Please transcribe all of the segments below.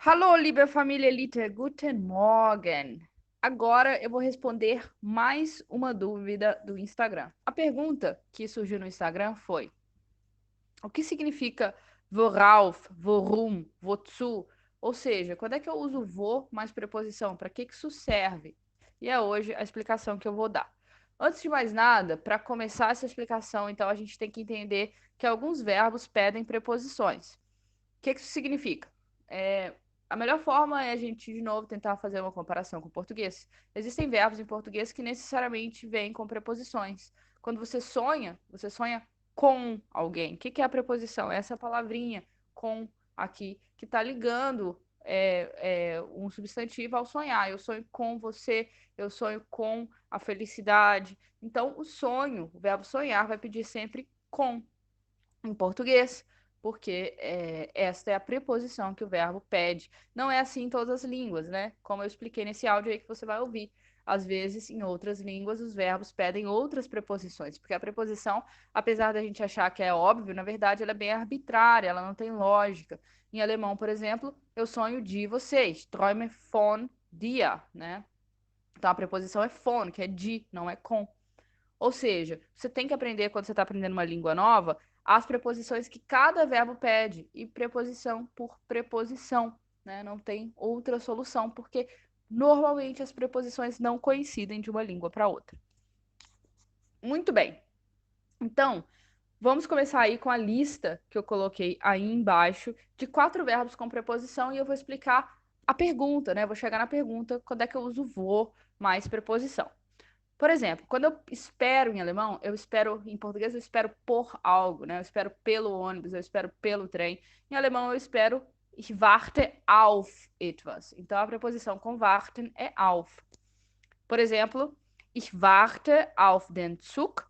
Hallo, liebe Familie Elite, guten Morgen. Agora eu vou responder mais uma dúvida do Instagram. A pergunta que surgiu no Instagram foi: o que significa worauf, worum, wozu? Ou seja, quando é que eu uso wo mais preposição? Para que isso serve? E é hoje a explicação que eu vou dar. Antes de mais nada, para começar essa explicação, então a gente tem que entender que alguns verbos pedem preposições. O que isso significa? A melhor forma é a gente, de novo, tentar fazer uma comparação com o português. Existem verbos em português que necessariamente vêm com preposições. Quando você sonha com alguém. O que é a preposição? É essa palavrinha com aqui que está ligando um substantivo ao sonhar. Eu sonho com você, eu sonho com a felicidade. Então, o sonho, o verbo sonhar, vai pedir sempre com em português, porque esta é a preposição que o verbo pede. Não é assim em todas as línguas, né? Como eu expliquei nesse áudio aí que você vai ouvir. Às vezes, em outras línguas, os verbos pedem outras preposições, porque a preposição, apesar da gente achar que é óbvio, na verdade ela é bem arbitrária, ela não tem lógica. Em alemão, por exemplo, eu sonho de vocês, träume von dir, né? Então a preposição é von, que é de, não é com. Ou seja, você tem que aprender, quando você está aprendendo uma língua nova, as preposições que cada verbo pede, e preposição por preposição, né? Não tem outra solução, porque normalmente as preposições não coincidem de uma língua para outra. Muito bem. Então, vamos começar aí com a lista que eu coloquei aí embaixo de 4 verbos com preposição e eu vou explicar a pergunta, né? Vou chegar na pergunta, quando é que eu uso vou mais preposição. Por exemplo, quando eu espero em alemão, eu espero, em português, eu espero por algo, né? Eu espero pelo ônibus, eu espero pelo trem. Em alemão, eu espero ich warte auf etwas. Então, a preposição com warten é auf. Por exemplo, ich warte auf den Zug.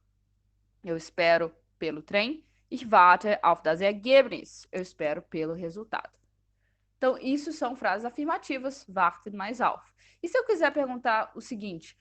Eu espero pelo trem. Ich warte auf das Ergebnis. Eu espero pelo resultado. Então, isso são frases afirmativas, warten mais auf. E se eu quiser perguntar o seguinte: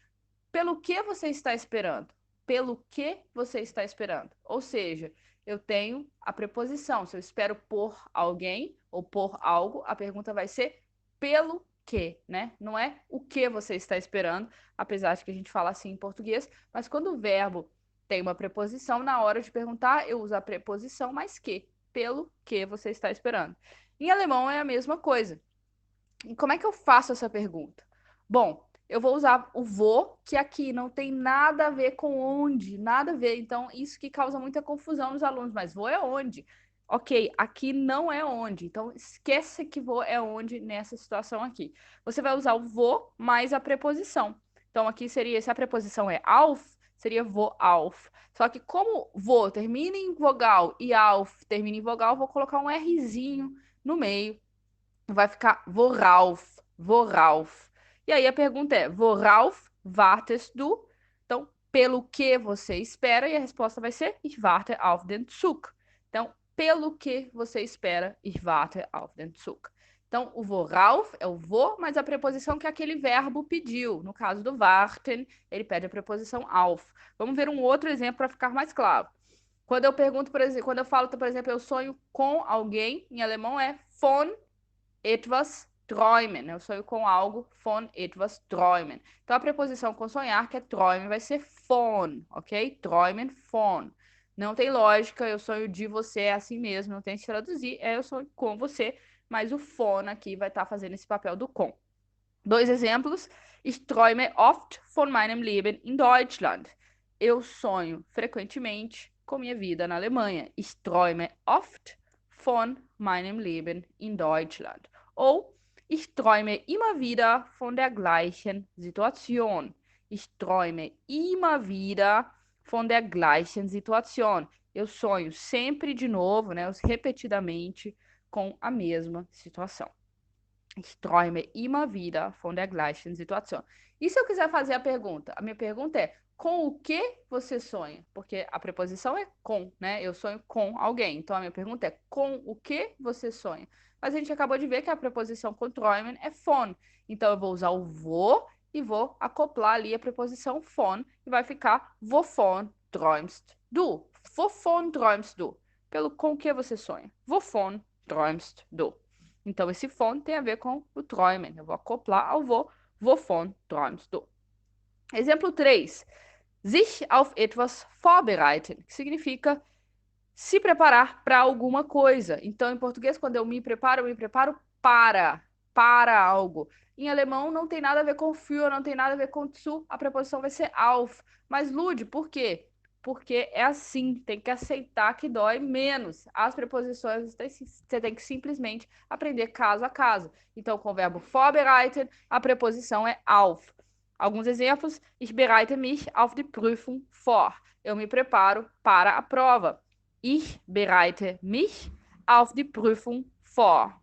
pelo que você está esperando? Pelo que você está esperando? Ou seja, eu tenho a preposição. Se eu espero por alguém ou por algo, a pergunta vai ser pelo que, né? Não é o que você está esperando, apesar de que a gente fala assim em português, mas quando o verbo tem uma preposição, na hora de perguntar, eu uso a preposição mais que. Pelo que você está esperando. Em alemão é a mesma coisa. E como é que eu faço essa pergunta? Bom, eu vou usar o vou, que aqui não tem nada a ver com onde, nada a ver. Então, isso que causa muita confusão nos alunos. Mas vou é onde? Ok, aqui não é onde. Então, esquece que vou é onde nessa situação aqui. Você vai usar o vou mais a preposição. Então, aqui seria, se a preposição é auf, seria vou auf. Só que como vou termina em vogal e auf termina em vogal, eu vou colocar um Rzinho no meio, vai ficar worauf, worauf. E aí a pergunta é, worauf wartest du? Então, pelo que você espera? E a resposta vai ser, ich warte auf den Zug. Então, pelo que você espera, ich warte auf den Zug. Então, o worauf é o wo, mas a preposição que aquele verbo pediu. No caso do warten, ele pede a preposição auf. Vamos ver um outro exemplo para ficar mais claro. Quando eu pergunto, por exemplo, quando eu falo, por exemplo, eu sonho com alguém, em alemão é von etwas träumen. Eu sonho com algo, von etwas träumen. Então, a preposição com sonhar, que é träumen, vai ser von, ok? Träumen von. Não tem lógica, eu sonho de você, é assim mesmo, não tem que traduzir, é eu sonho com você, mas o von aqui vai estar fazendo esse papel do com. 2 exemplos. Ich träume oft von meinem Leben in Deutschland. Eu sonho frequentemente com minha vida na Alemanha. Ich träume oft von meinem Leben in Deutschland. Ou ich träume immer wieder von der gleichen Situation. Ich träume immer wieder von der gleichen Situation. Eu sonho sempre de novo, né, repetidamente, com a mesma situação. Ich träume immer wieder von der gleichen Situation. E se eu quiser fazer a pergunta? A minha pergunta é: com o que você sonha? Porque a preposição é com, né? Eu sonho com alguém. Então a minha pergunta é: com o que você sonha? Mas a gente acabou de ver que a preposição com träumen é von. Então eu vou usar o vou e vou acoplar ali a preposição von e vai ficar wovon träumst du? Wovon träumst du? Pelo com o que você sonha? Wovon träumst du? Então, esse von tem a ver com o träumen. Eu vou acoplar ao wovon träumst du? Exemplo 3. Sich auf etwas vorbereiten, que significa se preparar para alguma coisa. Então, em português, quando eu me preparo para algo. Em alemão, não tem nada a ver com für, não tem nada a ver com zu, a preposição vai ser auf. Mas, Lud, por quê? Porque é assim, tem que aceitar que dói menos. As preposições, você tem que simplesmente aprender caso a caso. Então, com o verbo vorbereiten, a preposição é auf. Alguns exemplos: Ich bereite mich auf die Prüfung vor. Eu me preparo para a prova. Ich bereite mich auf die Prüfung vor.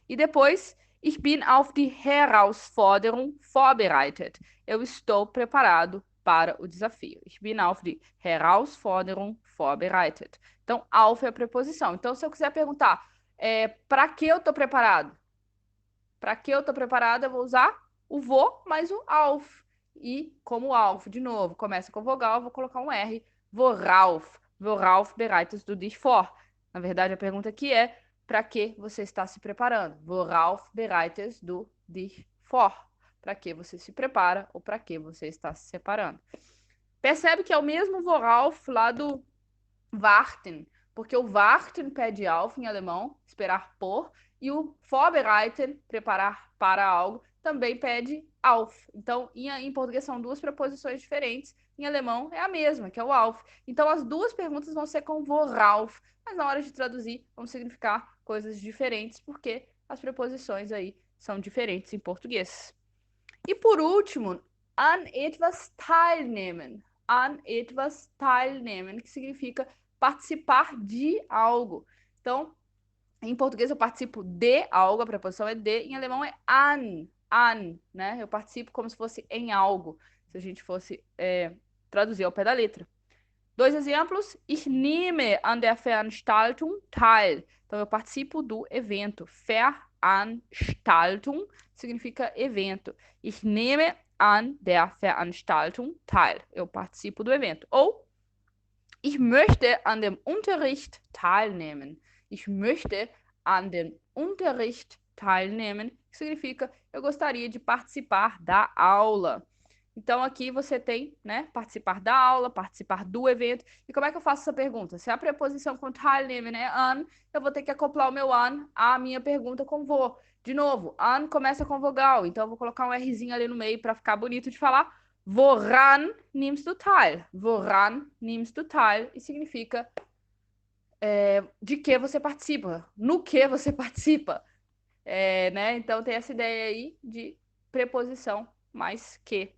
E depois, ich bin auf die Herausforderung vorbereitet. Eu estou preparado para o desafio. Ich bin auf die Herausforderung vorbereitet. Então, auf é a preposição. Então, se eu quiser perguntar, para que eu estou preparado? Para que eu estou preparado, eu vou usar o vou mais o auf. E como auf, de novo, começa com vogal, eu vou colocar um R. Worauf. Worauf bereitest du dich vor? Na verdade, a pergunta aqui é: para que você está se preparando? Worauf bereitest du dich vor? Para que você se prepara ou para que você está se separando? Percebe que é o mesmo worauf lá do warten, porque o warten pede auf em alemão, esperar por, e o vorbereiten, preparar para algo, também pede auf. Então, em português são duas preposições diferentes, em alemão é a mesma, que é o auf. Então, as duas perguntas vão ser com worauf, mas na hora de traduzir vão significar coisas diferentes, porque as preposições aí são diferentes em português. E por último, an etwas teilnehmen. An etwas teilnehmen, que significa participar de algo. Então, em português eu participo de algo, a preposição é de, em alemão é an, né? Eu participo como se fosse em algo, se a gente fosse traduzir ao pé da letra. 2 exemplos. Ich nehme an der Veranstaltung teil. Então, eu participo do evento. Veranstaltung significa evento. Ich nehme an der Veranstaltung teil. Eu participo do evento. Ou, ich möchte an dem Unterricht teilnehmen. Ich möchte an dem Unterricht teilnehmen, que significa eu gostaria de participar da aula. Então, aqui você tem, né, participar da aula, participar do evento. E como é que eu faço essa pergunta? Se a preposição com teilnehmen é an, eu vou ter que acoplar o meu an à minha pergunta com vou. De novo, an começa com vogal, então eu vou colocar um Rzinho ali no meio para ficar bonito de falar. Woran nimmst du teil? Woran nimmst du teil? E significa de que você participa, no que você participa. Né? Então tem essa ideia aí de preposição mais que.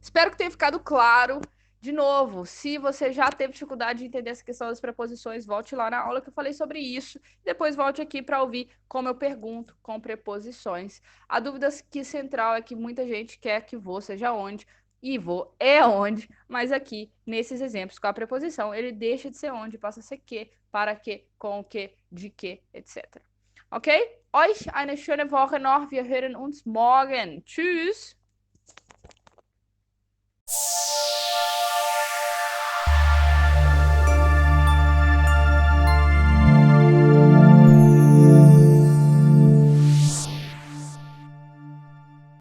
Espero que tenha ficado claro. De novo, se você já teve dificuldade de entender essa questão das preposições, volte lá na aula que eu falei sobre isso. Depois volte aqui para ouvir como eu pergunto com preposições. A dúvida que central é que muita gente quer que vou seja onde, e vou é onde, mas aqui, nesses exemplos com a preposição, ele deixa de ser onde, passa a ser que, para que, com que, de que, etc. Ok? Euch eine schöne Woche noch. Wir hören uns morgen. Tschüss!